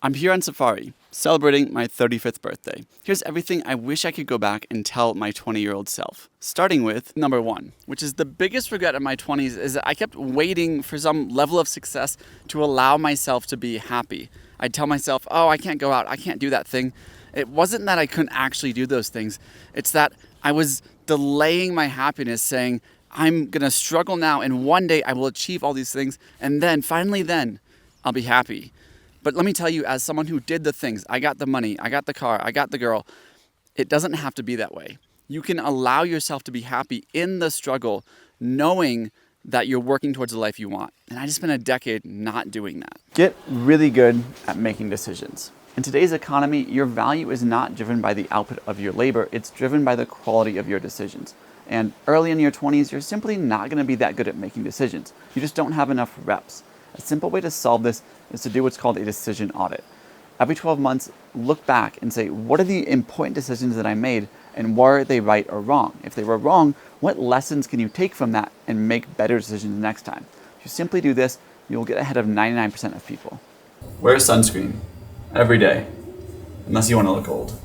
I'm here on safari, celebrating my 35th birthday. Here's everything I wish I could go back and tell my 20-year-old self. Starting with number one, which is the biggest regret of my 20s, is that I kept waiting for some level of success to allow myself to be happy. I'd tell myself, oh, I can't go out, I can't do that thing. It wasn't that I couldn't actually do those things. It's that I was delaying my happiness, saying, I'm gonna struggle now and one day I will achieve all these things, and then, finally I'll be happy. But let me tell you, as someone who did the things, I got the money, I got the car, I got the girl, it doesn't have to be that way. You can allow yourself to be happy in the struggle, knowing that you're working towards the life you want. And I just spent a decade not doing that. Get really good at making decisions. In today's economy, your value is not driven by the output of your labor, it's driven by the quality of your decisions. And early in your 20s, you're simply not gonna be that good at making decisions. You just don't have enough reps. A simple way to solve this is to do what's called a decision audit. Every 12 months, look back and say, what are the important decisions that I made and were they right or wrong? If they were wrong, what lessons can you take from that and make better decisions next time? If you simply do this, you will get ahead of 99% of people. Wear sunscreen every day, unless you want to look old.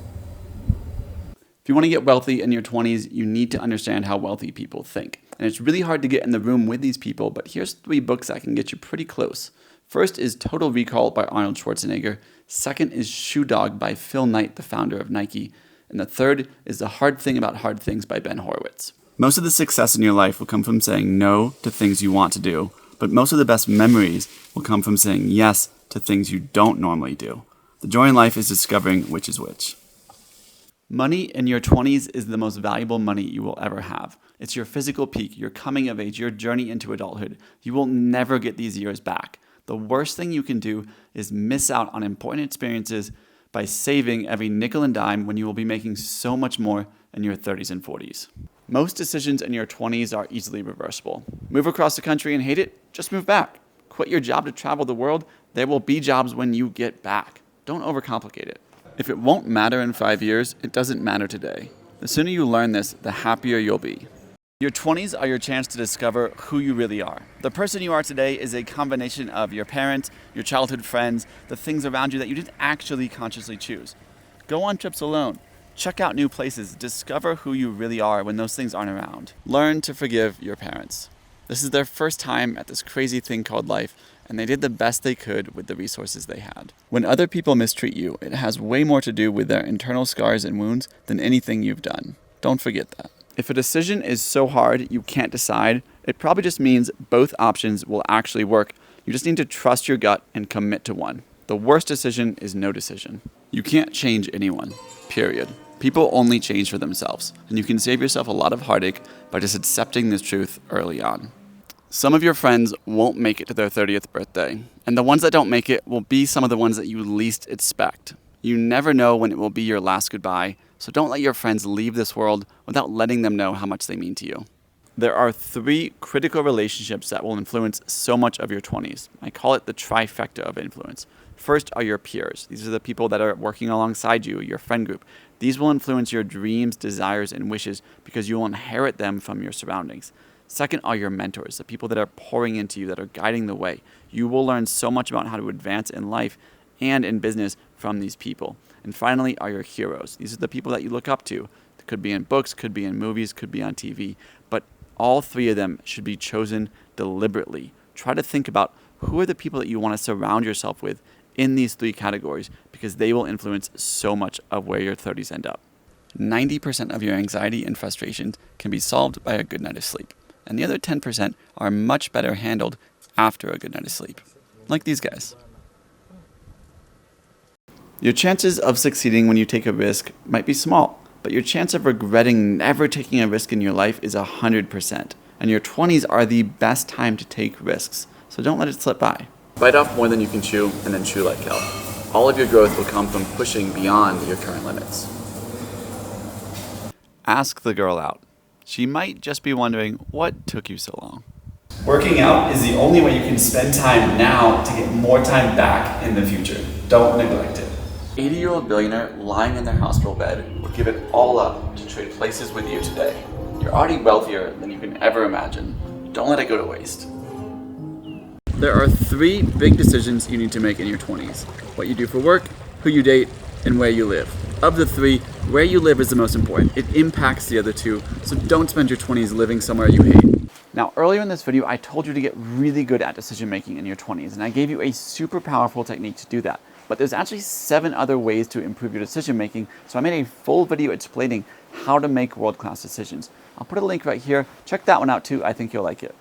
If you want to get wealthy in your 20s, you need to understand how wealthy people think. And it's really hard to get in the room with these people, but here's 3 books that can get you pretty close. First is Total Recall by Arnold Schwarzenegger. Second is Shoe Dog by Phil Knight, the founder of Nike. And the third is The Hard Thing About Hard Things by Ben Horowitz. Most of the success in your life will come from saying no to things you want to do, but most of the best memories will come from saying yes to things you don't normally do. The joy in life is discovering which is which. Money in your 20s is the most valuable money you will ever have. It's your physical peak, your coming of age, your journey into adulthood. You will never get these years back. The worst thing you can do is miss out on important experiences by saving every nickel and dime when you will be making so much more in your 30s and 40s. Most decisions in your 20s are easily reversible. Move across the country and hate it? Just move back. Quit your job to travel the world? There will be jobs when you get back. Don't overcomplicate it. If it won't matter in 5 years, it doesn't matter today. The sooner you learn this, the happier you'll be. Your 20s are your chance to discover who you really are. The person you are today is a combination of your parents, your childhood friends, the things around you that you didn't actually consciously choose. Go on trips alone. Check out new places. Discover who you really are when those things aren't around. Learn to forgive your parents. This is their first time at this crazy thing called life, and they did the best they could with the resources they had. When other people mistreat you, it has way more to do with their internal scars and wounds than anything you've done. Don't forget that. If a decision is so hard you can't decide, it probably just means both options will actually work. You just need to trust your gut and commit to one. The worst decision is no decision. You can't change anyone, period. People only change for themselves, and you can save yourself a lot of heartache by just accepting this truth early on. Some of your friends won't make it to their 30th birthday, and the ones that don't make it will be some of the ones that you least expect. You never know when it will be your last goodbye, so don't let your friends leave this world without letting them know how much they mean to you. There are 3 critical relationships that will influence so much of your 20s. I call it the trifecta of influence. First are your peers. These are the people that are working alongside you, your friend group. These will influence your dreams, desires, and wishes because you will inherit them from your surroundings. Second are your mentors, the people that are pouring into you, that are guiding the way. You will learn so much about how to advance in life and in business from these people. And finally are your heroes. These are the people that you look up to. It could be in books, could be in movies, could be on TV, but all 3 of them should be chosen deliberately. Try to think about who are the people that you want to surround yourself with in these 3 categories because they will influence so much of where your 30s end up. 90% of your anxiety and frustrations can be solved by a good night of sleep, and the other 10% are much better handled after a good night of sleep, like these guys. Your chances of succeeding when you take a risk might be small, but your chance of regretting never taking a risk in your life is 100%. And your 20s are the best time to take risks, so don't let it slip by. Bite off more than you can chew, and then chew like hell. All of your growth will come from pushing beyond your current limits. Ask the girl out. She might just be wondering what took you so long. Working out is the only way you can spend time now to get more time back in the future. Don't neglect it. 80-year-old billionaire lying in their hospital bed would give it all up to trade places with you today. You're already wealthier than you can ever imagine. Don't let it go to waste. There are 3 big decisions you need to make in your 20s. What you do for work, who you date, and where you live. Of the 3, where you live is the most important. It impacts the other 2, so don't spend your 20s living somewhere you hate. Now, earlier in this video, I told you to get really good at decision making in your 20s, and I gave you a super powerful technique to do that. But there's actually 7 other ways to improve your decision making, so I made a full video explaining how to make world-class decisions. I'll put a link right here. Check that one out too. I think you'll like it.